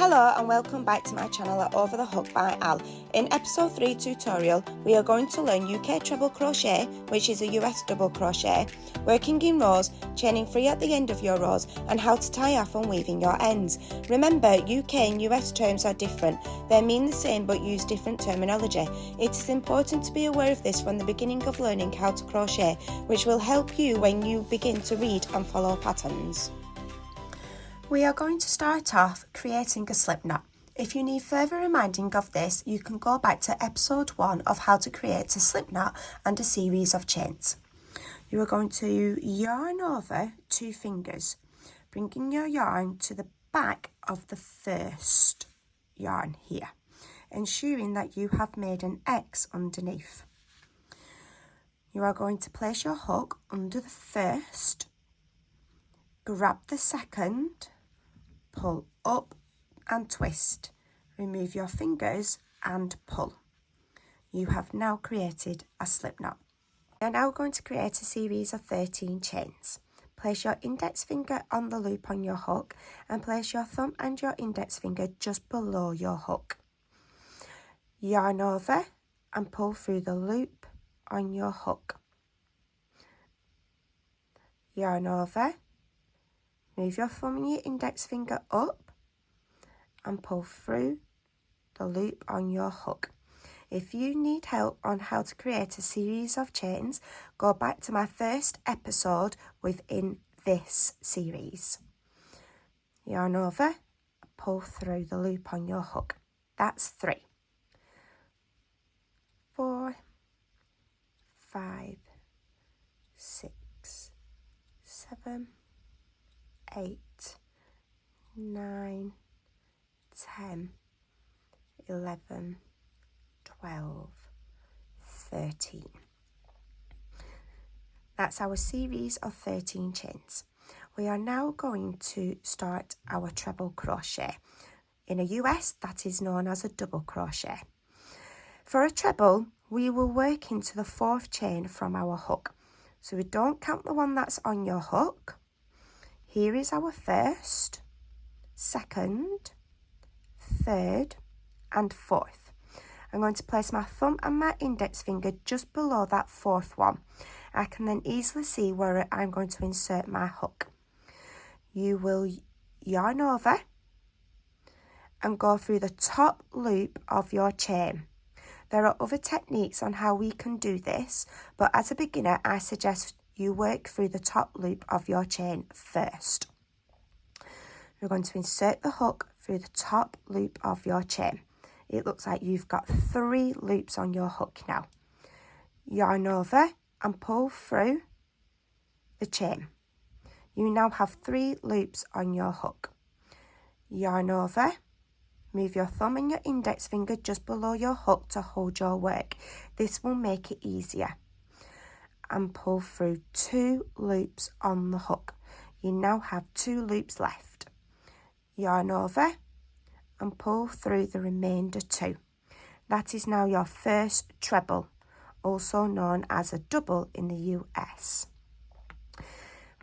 Hello and welcome back to my channel at Over the Hook by Al. In episode 3 tutorial, we are going to learn UK treble crochet, which is a US double crochet, working in rows, chaining 3 at the end of your rows, and how to tie off and weaving your ends. Remember, UK and US terms are different. They mean the same but use different terminology. It is important to be aware of this from the beginning of learning how to crochet, which will help you when you begin to read and follow patterns. We are going to start off creating a slip knot. If you need further reminding of this, you can go back to episode 1 of how to create a slip knot and a series of chains. You are going to yarn over 2 fingers, bringing your yarn to the back of the first yarn here, ensuring that you have made an X underneath. You are going to place your hook under the first, grab the second, pull up and twist, remove your fingers and pull. You have now created a slip knot. We are now going to create a series of 13 chains. Place your index finger on the loop on your hook and place your thumb and your index finger just below your hook. Yarn over and pull through the loop on your hook. Yarn over. Move your thumb and your index finger up and pull through the loop on your hook. If you need help on how to create a series of chains, go back to my first episode within this series. Yarn over, pull through the loop on your hook. That's 3, 4, 5, 6, 7, 8, 9, 10, 11, 12, 13. That's our series of 13 chains. We are now going to start our treble crochet. In a US, that is known as a double crochet. For a treble, we will work into the 4th chain from our hook. So we don't count the one that's on your hook. Here is our 1st, 2nd, 3rd and 4th. I'm going to place my thumb and my index finger just below that 4th one. I can then easily see where I'm going to insert my hook. You will yarn over and go through the top loop of your chain. There are other techniques on how we can do this, but as a beginner, I suggest you work through the top loop of your chain first. You're going to insert the hook through the top loop of your chain. It looks like you've got 3 loops on your hook now. Yarn over and pull through the chain. You now have 3 loops on your hook. Yarn over, move your thumb and your index finger just below your hook to hold your work. This will make it easier. And pull through 2 loops on the hook. You now have 2 loops left. Yarn over and pull through the remainder 2. That is now your first treble, also known as a double in the US.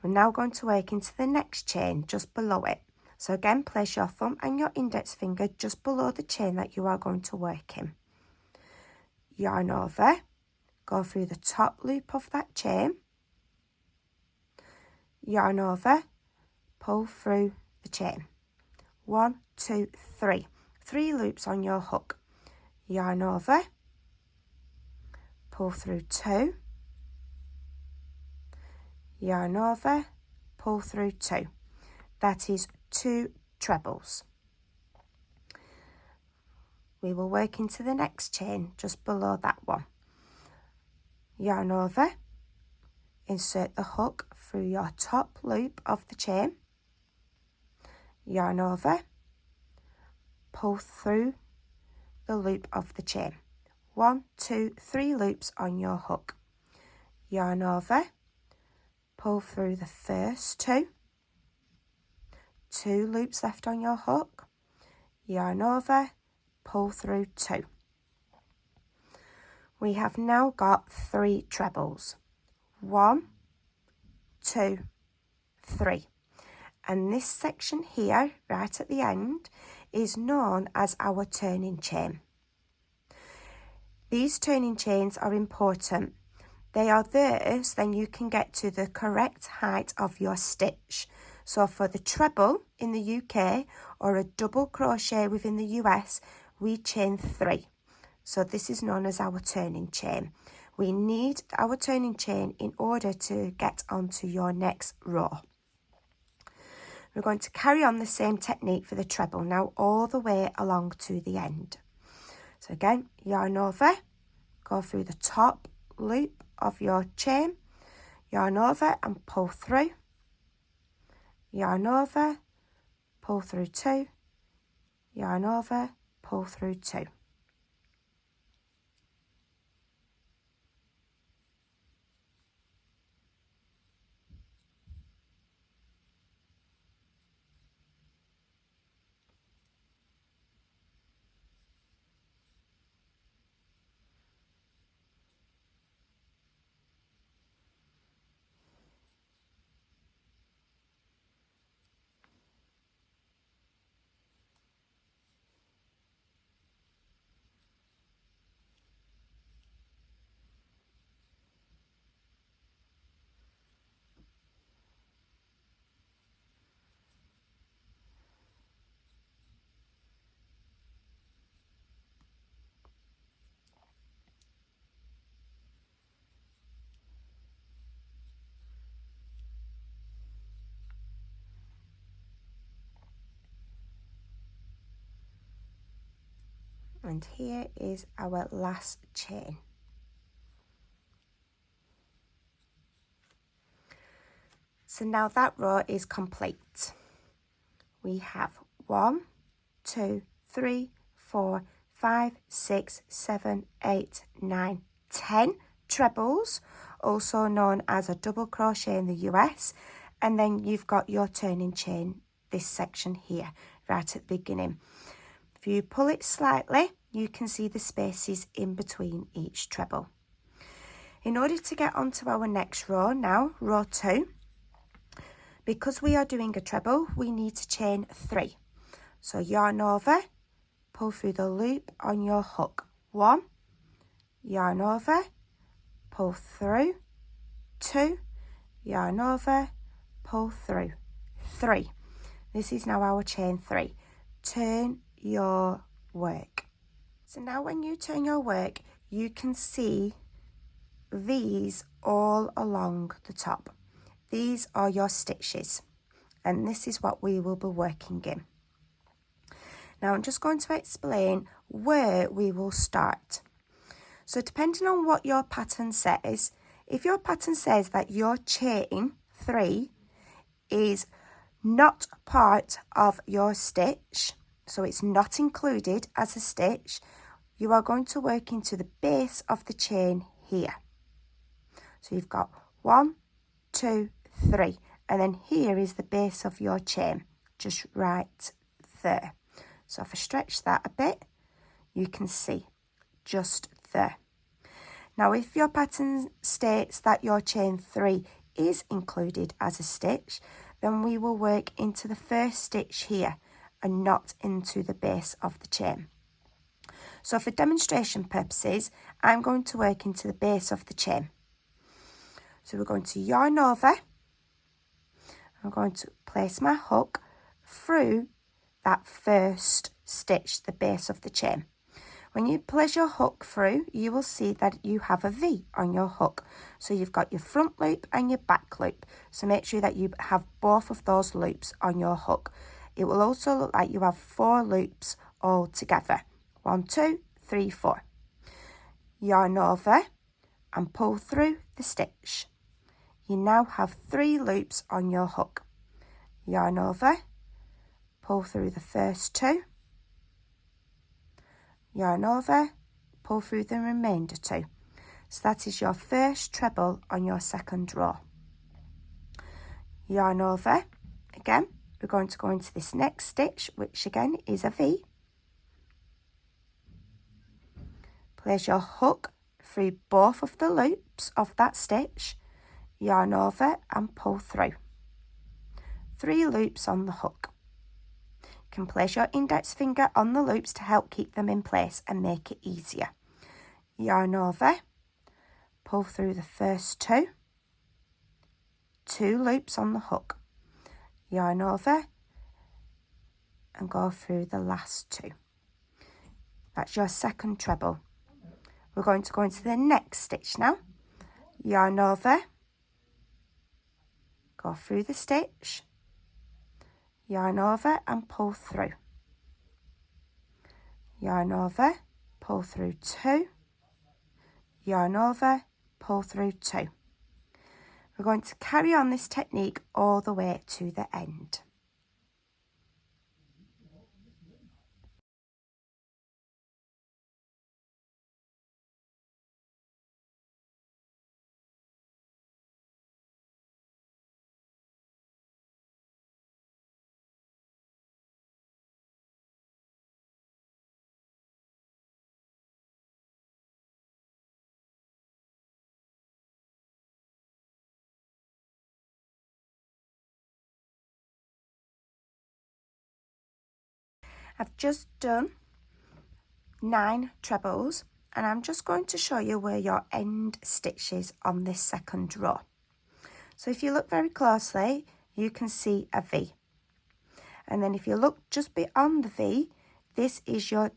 We're now going to work into the next chain just below it. So again, place your thumb and your index finger just below the chain that you are going to work in. Yarn over. Go through the top loop of that chain, yarn over, pull through the chain. 1, 2, 3. 3 loops on your hook. Yarn over, pull through 2, yarn over, pull through 2. That is 2 trebles. We will work into the next chain just below that one. Yarn over, insert the hook through your top loop of the chain, yarn over, pull through the loop of the chain. 1, 2, 3 loops on your hook. Yarn over, pull through the first 2, 2 loops left on your hook, yarn over, pull through 2. We have now got 3 trebles. 1, 2, 3. And this section here, right at the end, is known as our turning chain. These turning chains are important. They are there so then you can get to the correct height of your stitch. So for the treble in the UK or a double crochet within the US, we chain 3. So this is known as our turning chain. We need our turning chain in order to get onto your next row. We're going to carry on the same technique for the treble now all the way along to the end. So again, yarn over, go through the top loop of your chain, yarn over and pull through, yarn over, pull through 2, yarn over, pull through 2. And here is our last chain. So now that row is complete. We have 1, 2, 3, 4, 5, 6, 7, 8, 9, 10 trebles, also known as a double crochet in the US. And then you've got your turning chain, this section here, right at the beginning. If you pull it slightly, you can see the spaces in between each treble. In order to get onto our next row now, row 2, because we are doing a treble, we need to chain 3. So yarn over, pull through the loop on your hook. 1, yarn over, pull through, 2, yarn over, pull through, 3. This is now our chain 3. Turn your work. So now when you turn your work, you can see these all along the top. These are your stitches, and this is what we will be working in. Now I'm just going to explain where we will start. So depending on what your pattern says, if your pattern says that your chain 3 is not part of your stitch, so it's not included as a stitch, you are going to work into the base of the chain here. So you've got 1, 2, 3, and then here is the base of your chain, just right there. So if I stretch that a bit, you can see just there. Now if your pattern states that your chain 3 is included as a stitch, then we will work into the first stitch here and not into the base of the chain. So for demonstration purposes, I'm going to work into the base of the chain. So we're going to yarn over. I'm going to place my hook through that first stitch, the base of the chain. When you place your hook through, you will see that you have a V on your hook. So you've got your front loop and your back loop. So make sure that you have both of those loops on your hook. It will also look like you have 4 loops all together. 1, 2, 3, 4. Yarn over and pull through the stitch. You now have 3 loops on your hook. Yarn over, pull through the first 2. Yarn over, pull through the remainder 2. So that is your first treble on your second row. Yarn over, again, we're going to go into this next stitch, which again is a V. Place your hook through both of the loops of that stitch, yarn over and pull through. 3 loops on the hook. You can place your index finger on the loops to help keep them in place and make it easier. Yarn over, pull through the first 2, 2 loops on the hook, yarn over and go through the last 2. That's your second treble. We're going to go into the next stitch now. Yarn over, go through the stitch, yarn over and pull through. Yarn over, pull through 2, yarn over, pull through 2. We're going to carry on this technique all the way to the end. I've just done 9 trebles and I'm just going to show you where your end stitch is on this second row. So if you look very closely, you can see a V. And then if you look just beyond the V, this is your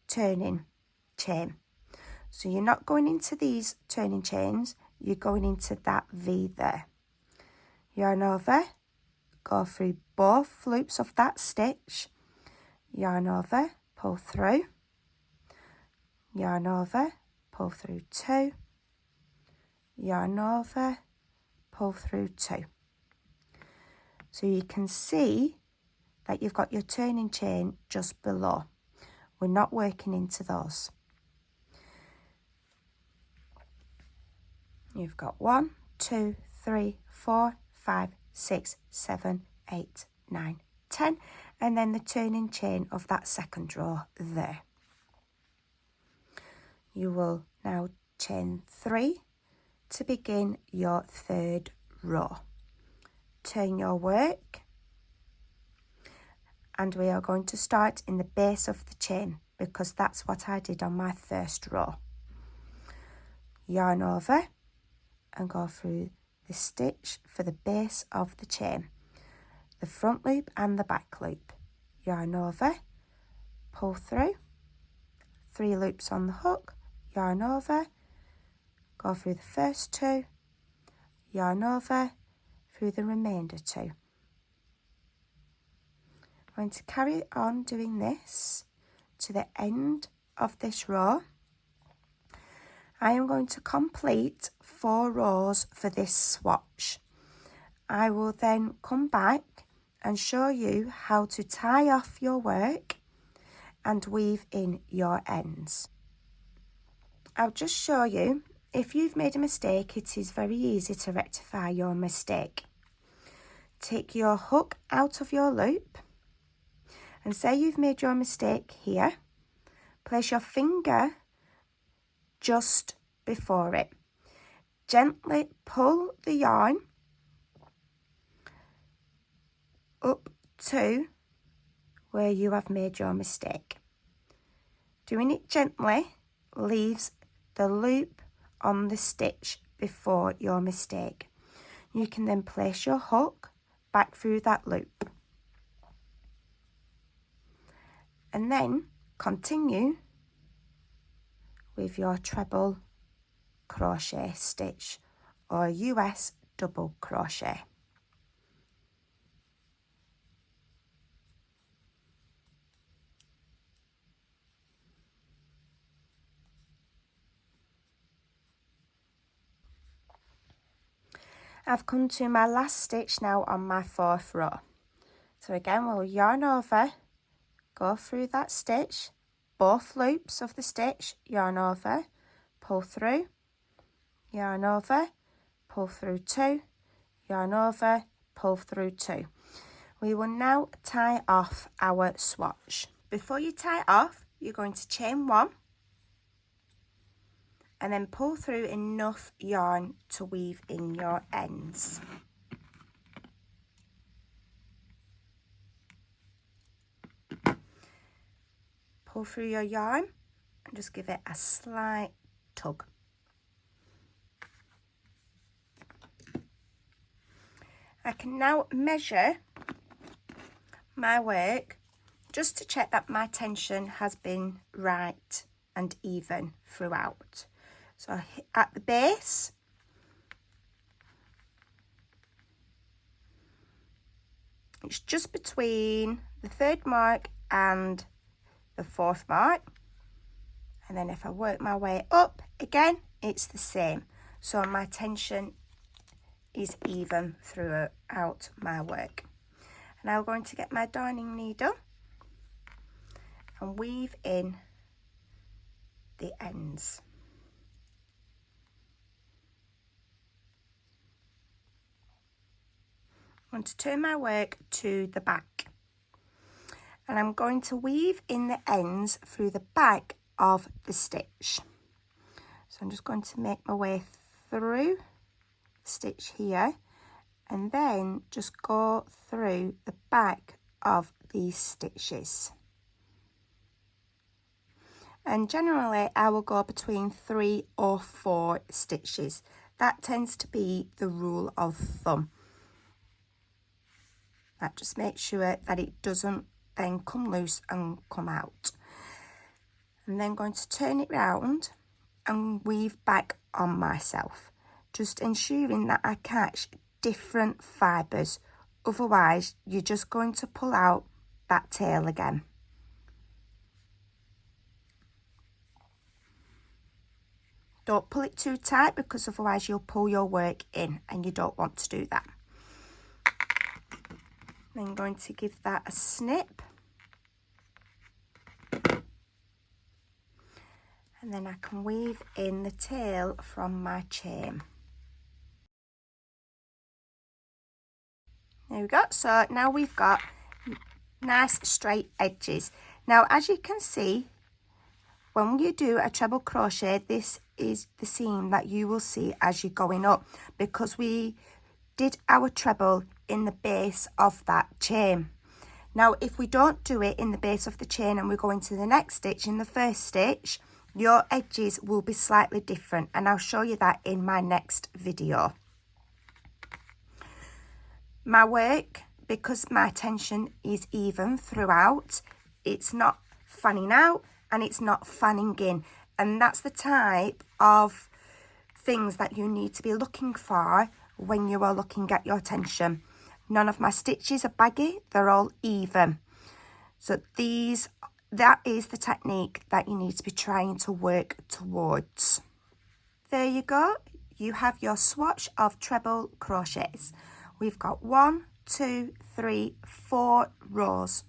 turning chain. So you're not going into these turning chains, you're going into that V there. Yarn over, go through both loops of that stitch, yarn over, pull through, yarn over, pull through 2, yarn over, pull through 2. So you can see that you've got your turning chain just below. We're not working into those. You've got 1, 2, 3, 4, 5, 6, 7, 8, 9, 10, and then the turning chain of that second row there. You will now chain 3 to begin your third row. Turn your work, and we are going to start in the base of the chain because that's what I did on my first row. Yarn over and go through the stitch for the base of the chain, the front loop and the back loop. Yarn over, pull through, 3 loops on the hook, yarn over, go through the first 2, yarn over, through the remainder 2. I'm going to carry on doing this to the end of this row. I am going to complete 4 rows for this swatch. I will then come back and show you how to tie off your work and weave in your ends. I'll just show you, if you've made a mistake, it is very easy to rectify your mistake. Take your hook out of your loop and say you've made your mistake here. Place your finger just before it. Gently pull the yarn up to where you have made your mistake. Doing it gently leaves the loop on the stitch before your mistake. You can then place your hook back through that loop and then continue with your treble crochet stitch or US double crochet. I've come to my last stitch now on my 4th row. So again, we'll yarn over, go through that stitch, both loops of the stitch, yarn over, pull through, yarn over, pull through 2, yarn over, pull through 2. We will now tie off our swatch. Before you tie off, you're going to chain 1 and then pull through enough yarn to weave in your ends. pull through your yarn and just give it a slight tug. I can now measure my work just to check that my tension has been right and even throughout. So at the base, it's just between the 3rd mark and the 4th mark. And then if I work my way up again, it's the same. So my tension is even throughout my work. And I'm going to get my darning needle and weave in the ends. I'm going to turn my work to the back, and I'm going to weave in the ends through the back of the stitch. So I'm just going to make my way through the stitch here and then just go through the back of these stitches. And generally I will go between 3 or 4 stitches. That tends to be the rule of thumb. That just makes sure that it doesn't then come loose and come out. I'm then going to turn it round and weave back on myself, just ensuring that I catch different fibres. Otherwise you're just going to pull out that tail again. Don't pull it too tight, because otherwise you'll pull your work in, and you don't want to do that. I'm going to give that a snip, and then I can weave in the tail from my chain. There we go. So now we've got nice straight edges. Now, as you can see, when you do a treble crochet, this is the seam that you will see as you're going up, because we did our treble in the base of that chain. Now, if we don't do it in the base of the chain and we go into the next stitch, in the first stitch, your edges will be slightly different, and I'll show you that in my next video. My work, because my tension is even throughout, it's not fanning out and it's not fanning in, and that's the type of things that you need to be looking for when you are looking at your tension. None of my stitches are baggy, they're all even. So that is the technique that you need to be trying to work towards. There you go, you have your swatch of treble crochets. We've got 1, 2, 3, 4 rows.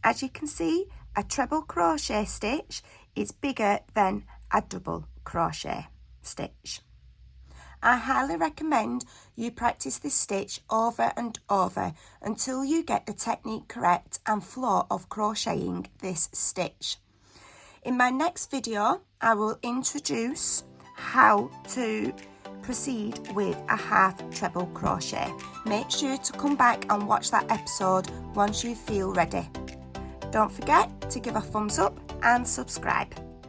As you can see, a treble crochet stitch is bigger than a double crochet stitch. I highly recommend you practice this stitch over and over until you get the technique correct and flow of crocheting this stitch. In my next video, I will introduce how to proceed with a half treble crochet. Make sure to come back and watch that episode once you feel ready. Don't forget to give a thumbs up and subscribe.